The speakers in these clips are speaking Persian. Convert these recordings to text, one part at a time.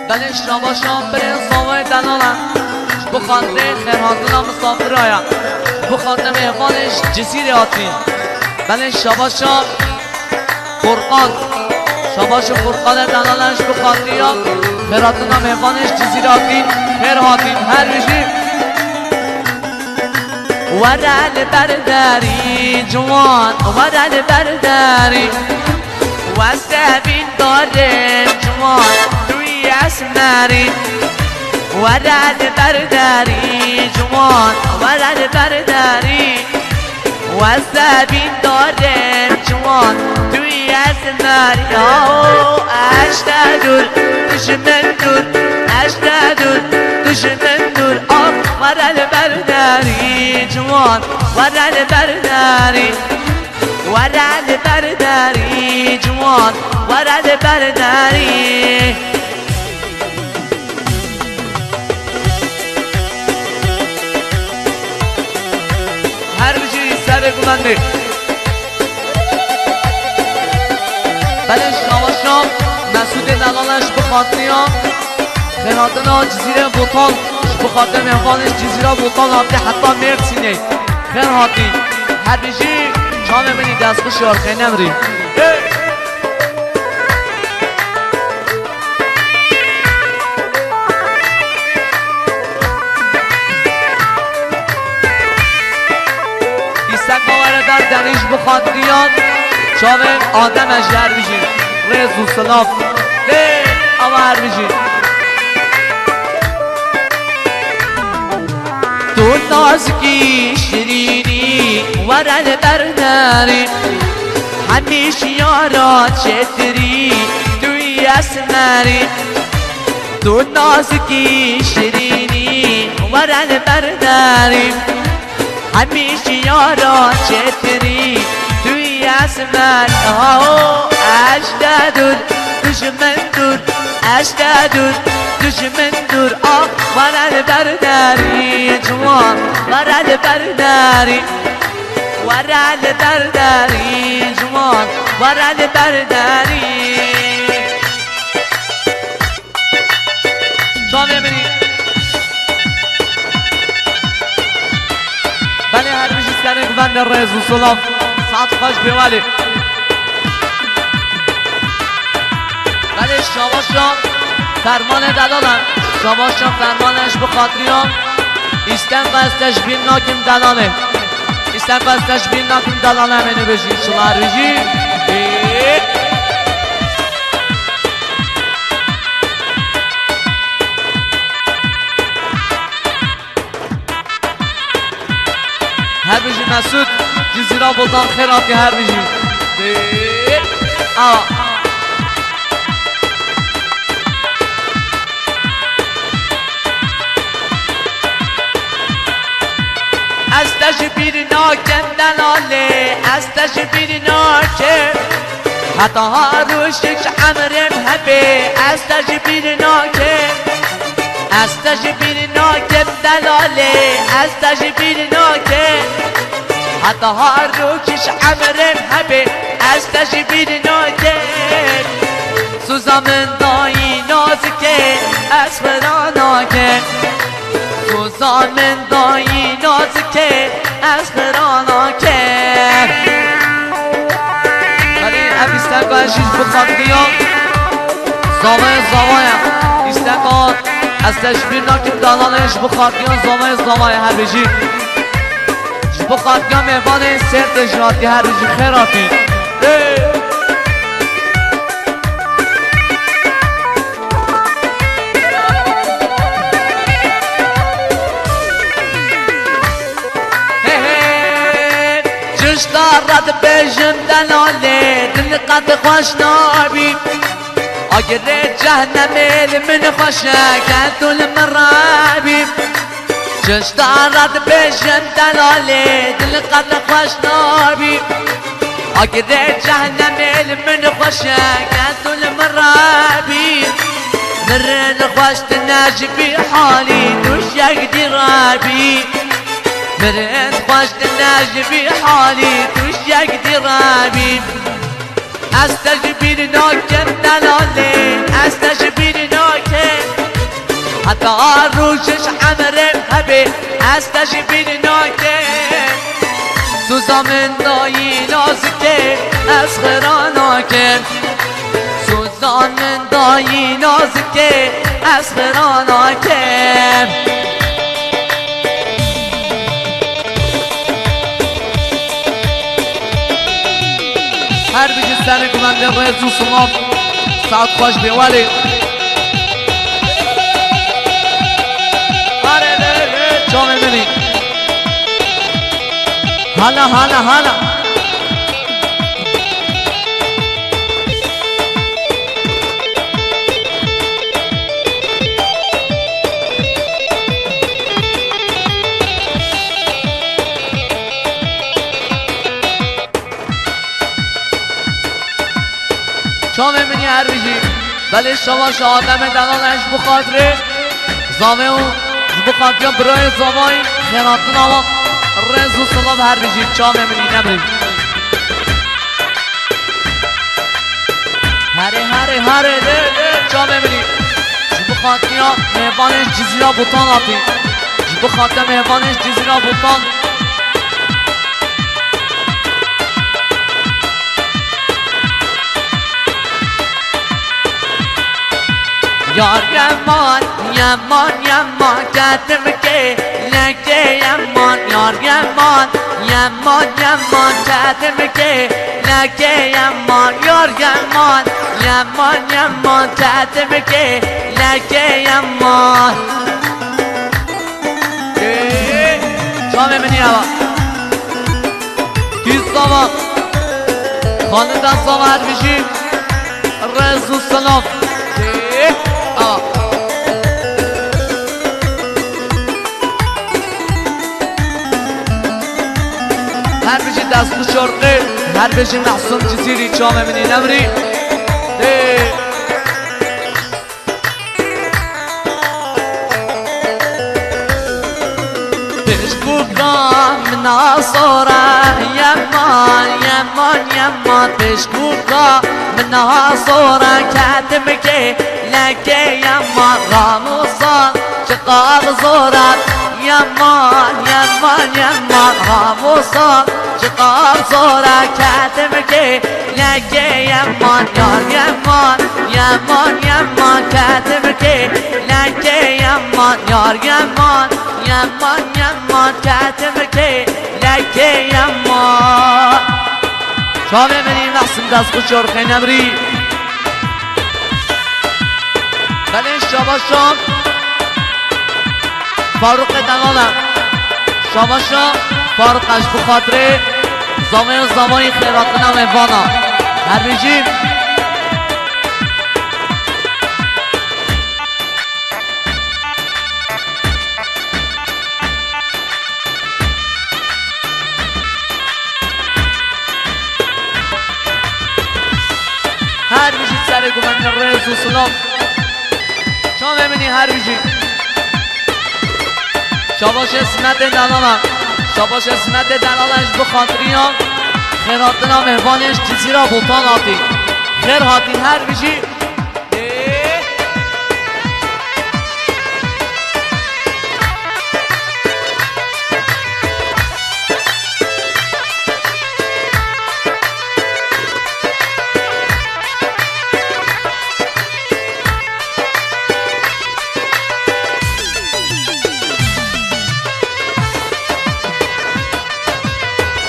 بله شاباشان برین زامای دلالم بخانده خیرهاتنا مسافر آیا بخانده مهمانش جزیره آتین بله شاباشان فرقان شاباش فرقان دلالش بخانده یا خیرهاتنا مهمانش جزیره آتین خیرهاتین هر ویژی ورد برداری جوان ورد برداری وستبین داره جوان توی اسمری ورد برداری جوان ورد برداری وستبین داره جوان توی اسمری اشت دور دشمن دور اشت دور دشمن دور ورد برداری جوان ورد برداری ورد برداری جوان ورد برداری هر بجی سر گمنده بله شما مسعود دلالش بخاطری ها خیراتنا جزیره بوتان بخاطر مهمانش جزیره بوتان آبده حتی مرسینه خیر هاتی هر بجی شما ببینی دست خوش یارخه نمری ایستک باوره در دنیش بخاطریان شما آدم اجر بجی رزو سلاف اما هر بجی تو نازکی شیرینی ورد برداری همیشه یارا چتری توی اسمری تو نازکی شیرینی ورد برداری همیشه یارا چتری توی اسمری اشت دور دشمن دور اشت دور دشمن دور ورد برداری جوان ورد برداری ورد برداری جوان ورد برداری شما ببینید بله هر بیشی سکنه گوند رز و سلام ساعت خوش بیوالی بله شما فرمان دلالم شاباشان فرمانش بخاطریان ایستن قصدش بین ناکیم دلانه ایستن قصدش بین ناکیم دلانه همینو بجین شلار بجین هر بجین مسعود جزیره بلدان خیراتی هر بجین استش بیر ناکن دلاله استش بیر ناکن حتی ها روشش عمرم هبه استش بیر ناکن استش بیر ناکن دلاله استش بیر ناکن حتی ها روشش عمرم هبه استش بیر ناکن سوزا من دایی نازکه اسفرا ناکن سوزا من دایی نازکه اسفرا که ولی اب ایستکا هشیش بخاطریان زامای ایستکا از تشبیر ناکیم دانانش بخاطریان زامای هر بجی بخاطریان مهمان سرد جراتی هر بجی خیراتی دارد بجم دلاله دل قد خوش نابی اگر جهنم من خوشه کدول مرابی جش دارد بجم دلاله دل قد خوش نابی اگر جهنم من خوشه کدول مرابی مرن خوش تناجبی حالی دوش یک درابی مرن خوش تناجبي حالي توشك درابي استجبير نوكن دلالي استجبير نوكن حتی روشش عمره هبه هستش بین ناکه سوزا من دایی نازکه از خراناکه سوزا من دایی نازکه از خراناکه هر بیجی سر کمنده رزو سلام ساعت خوش بیوالی آره ده چا میبینی حالا حالا حالا چا میبینی هر بیجی ولی شما آدم دلالش بخاطره زامه و بخاطره برای زامای خیراتون آوا رزو سلام هر بیجی چا میبینی نبریم هره ده چا میبینی بخاطره مهبانش جزیره بوتان آتی بخاطره مهبانش جزیره بوتان یار یمان یمان یمان کتم که لکه یمان یار یمان یمان یمان کتم که لکه یمان یار یمان یمان یمان کتم که لکه یمان چا میبینی هوا کیست آوا خاندان ساوا هر بیشی رزو سلام هر بشی دست شرقه هر بشی محسوم جزیری چا میبینی نبری بشکوکا مناصورا یمان یمان یمان بشکوکا مناصورا کتم که لکه یمان راموسان شقاق زورت یمان یمان یمان راموسان شقاق زورت کتم که لکه یمان یار یمان یمان یمان کتم که لکه یمان یار یمان یمان یمان کتم که لکه یمان چا میبینی محسن دست خوش چرخه نبری بله شاباشا فاروق دلالم شاباشا فاروقش بخاطره زامه و زمانی خیراتنا موانا هر بیجیم هر بیجی سر گمن رزو سلام چا میبینی هر بیجی شاباش اسمت دلالم شاباش اسمت دلالش بخاطری هم خیراتنا مهبانش جزیره بوتان آتی خیر هاتی هر بیجی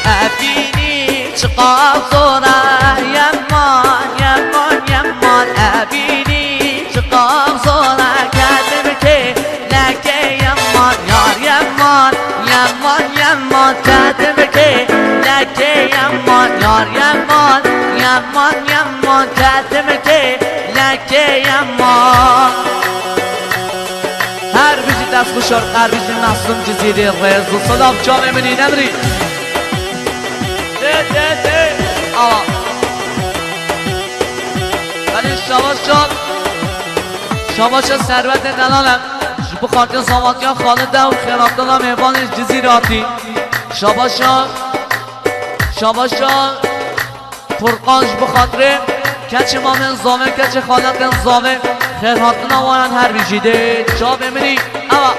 أبيني شقاصورة يمان يمان يمان أبيني شقاصورة كاتبك لك يمان يار يمان يمان يمان كاتبك لك يمان يار يمان يمان يمان كاتبك لك يمان هر بیشی دست خوشار هر بیشی محسوم جزیری رز و صدام چا میبینی نمری ده آه ولی شاباش ثروت دلالم بخاطر ساماتیان خالده و خیراتنا مهبانش جزیراتی شاباشا فرقانش بخاطر کچ مامن زامن کچ خالق زامن خیر هاتنا وان هر بیجیده جا بمری اما